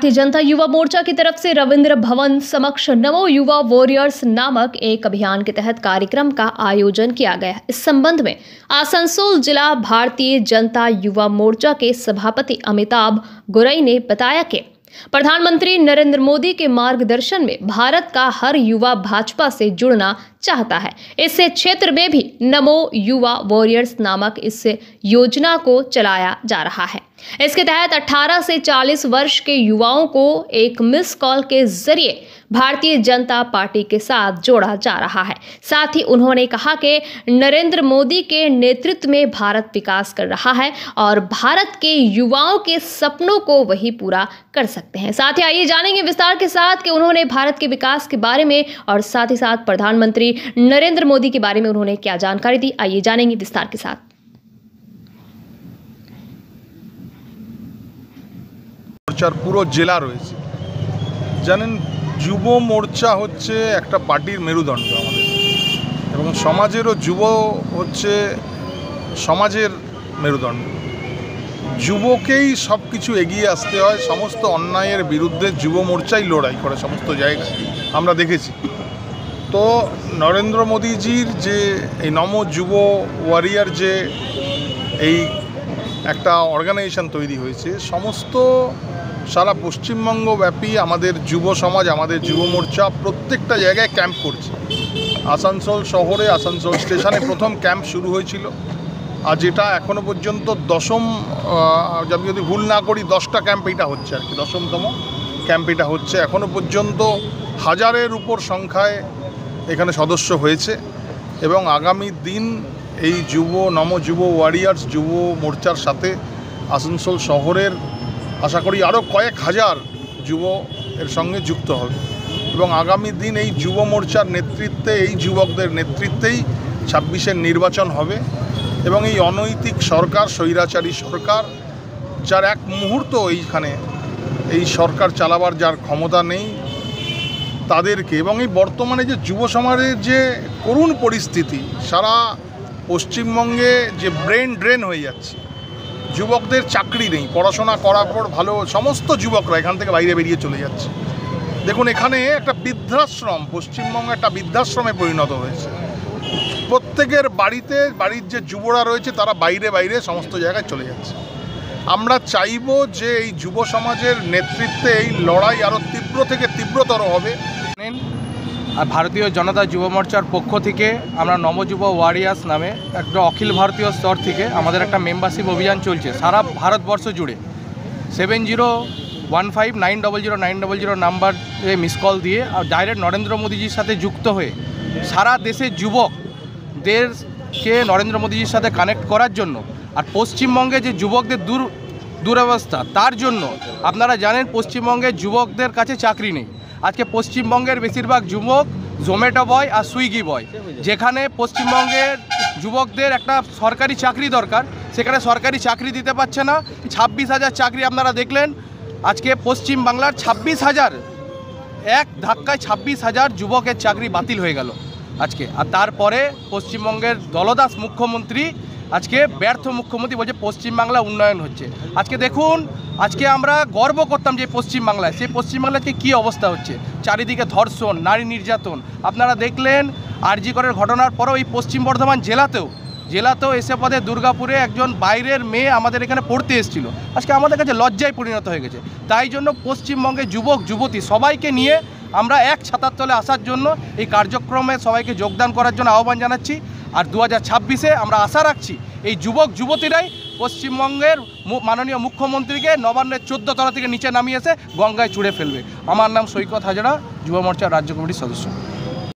भारतीय जनता युवा मोर्चा की तरफ से रविंद्र भवन समक्ष नमो युवा वॉरियर्स नामक एक अभियान के तहत कार्यक्रम का आयोजन किया गया। इस संबंध में आसनसोल जिला भारतीय जनता युवा मोर्चा के सभापति अमिताभ गुरई ने बताया कि प्रधानमंत्री नरेंद्र मोदी के मार्गदर्शन में भारत का हर युवा भाजपा से जुड़ना चाहता है। इस क्षेत्र में भी नमो युवा वॉरियर्स नामक इस योजना को चलाया जा रहा है। इसके तहत 18 से 40 वर्ष के युवाओं को एक मिस कॉल के जरिए भारतीय जनता पार्टी के साथ जोड़ा जा रहा है। साथ ही उन्होंने कहा कि नरेंद्र मोदी के नेतृत्व में भारत विकास कर रहा है और भारत के युवाओं के सपनों को वही पूरा कर सकते हैं। साथ ही आइए जानेंगे विस्तार के साथ कि उन्होंने भारत के विकास के बारे में और साथ ही साथ प्रधानमंत्री नरेंद्र मोदी के बारे में उन्होंने क्या जानकारी दी। आइए जानेंगे विस्तार के साथ। পুরো জেলা রয়েছে জানেন, যুব মোর্চা হচ্ছে একটা পার্টির মেরুদণ্ড আমাদের, এবং সমাজেরও যুব হচ্ছে সমাজের মেরুদণ্ড। যুবকেই সব কিছু এগিয়ে আসতে হয়। সমস্ত অন্যায়ের বিরুদ্ধে যুব মোর্চাই লড়াই করে সমস্ত জায়গায়, আমরা দেখেছি। তো নরেন্দ্র মোদীজির যে এই নম যুব ওয়ারিয়ার যে এই একটা অর্গানাইজেশন তৈরি হয়েছে, সমস্ত সারা পশ্চিমবঙ্গব্যাপী আমাদের যুব সমাজ, আমাদের যুব মোর্চা প্রত্যেকটা জায়গায় ক্যাম্প করছে। আসানসোল শহরে, আসানসোল স্টেশনে প্রথম ক্যাম্প শুরু হয়েছিল, আর যেটা এখনও পর্যন্ত দশম, যদি ভুল না করি 10টা ক্যাম্প এটা হচ্ছে আর কি, 10তম ক্যাম্প এটা হচ্ছে। এখনও পর্যন্ত হাজারের উপর সংখ্যায় এখানে সদস্য হয়েছে, এবং আগামী দিন এই নম যুব ওয়ারিয়ার্স যুব মোর্চার সাথে আসানসোল শহরের আশা করি আরও কয়েক হাজার যুব এর সঙ্গে যুক্ত হবে, এবং আগামী দিন এই যুব মোর্চার নেতৃত্বে, এই যুবকদের নেতৃত্বেই 26-এর নির্বাচন হবে। এবং এই অনৈতিক সরকার, স্বৈরাচারী সরকার, যার এক মুহূর্ত এইখানে এই সরকার চালাবার যার ক্ষমতা নেই, তাদেরকে, এবং এই বর্তমানে যে যুব সমাজের যে করুণ পরিস্থিতি, সারা পশ্চিমবঙ্গে যে ব্রেন ড্রেন হয়ে যাচ্ছে, যুবকদের চাকরি নেই, পড়াশোনা করার পর ভালো সমস্ত যুবকরা এখান থেকে বাইরে বেরিয়ে চলে যাচ্ছে। দেখুন, এখানে একটা বৃদ্ধাশ্রম, পশ্চিমবঙ্গে একটা বৃদ্ধাশ্রমে পরিণত হয়েছে। প্রত্যেকের বাড়ির যে যুবরা রয়েছে তারা বাইরে বাইরে সমস্ত জায়গায় চলে যাচ্ছে। আমরা চাইব যে এই যুব সমাজের নেতৃত্বে এই লড়াই আরও তীব্র থেকে তীব্রতর হবে। আর ভারতীয় জনতা যুব মোর্চার পক্ষ থেকে আমরা নবযুব ওয়ারিয়ার্স নামে একটা অখিল ভারতীয় স্তর থেকে আমাদের একটা মেম্বারশিপ অভিযান চলছে সারা ভারতবর্ষ জুড়ে। 7015900900 নাম্বারে মিস কল দিয়ে আর ডাইরেক্ট নরেন্দ্র মোদীজির সাথে যুক্ত হয়ে সারা দেশের যুবকদেরকে নরেন্দ্র মোদীজির সাথে কানেক্ট করার জন্য, আর পশ্চিমবঙ্গে যে যুবকদের দুরবস্থা তার জন্য। আপনারা জানেন পশ্চিমবঙ্গের যুবকদের কাছে চাকরি নেই। আজকে পশ্চিমবঙ্গের বেশিরভাগ যুবক জোম্যাটো বয় আর সুইগি বয়। যেখানে পশ্চিমবঙ্গের যুবকদের একটা সরকারি চাকরি দরকার, সেখানে সরকারি চাকরি দিতে পারছে না। 26,000 চাকরি আপনারা দেখলেন আজকে পশ্চিমবাংলার 26,000, এক ধাক্কায় 26,000 যুবকের চাকরি বাতিল হয়ে গেল আজকে। আর তারপরে পশ্চিমবঙ্গের দলদাস মুখ্যমন্ত্রী, আজকে ব্যর্থ মুখ্যমন্ত্রী, বলছে পশ্চিমবাংলা উন্নয়ন হচ্ছে। আজকে দেখুন, আজকে আমরা গর্ব করতাম যে পশ্চিমবাংলায়, সেই পশ্চিমবাংলাতে কী অবস্থা হচ্ছে, চারিদিকে ধর্ষণ, নারী নির্যাতন। আপনারা দেখলেন আরজি করের ঘটনার পরও এই পশ্চিম বর্ধমান জেলাতেও এসে পদে দুর্গাপুরে একজন বাইরের মেয়ে আমাদের এখানে পড়তে এসেছিল। আজকে আমাদের কাছে লজ্জায় পরিণত হয়ে গেছে। তাই জন্য পশ্চিমবঙ্গের যুবক যুবতী সবাইকে নিয়ে আমরা এক ছাতার তলে আসার জন্য এই কার্যক্রমে সবাইকে যোগদান করার জন্য আহ্বান জানাচ্ছি। আর 2026-এ আমরা আশা রাখছি এই যুবক যুবতীরাই পশ্চিমবঙ্গের মাননীয় মুখ্যমন্ত্রীকে নবান্নের 14 তলা থেকে নিচে নামিয়ে এসে গঙ্গায় চুড়ে ফেলবে। আমার নাম সৈকত হাজরা, যুব মোর্চার রাজ্য কমিটির সদস্য।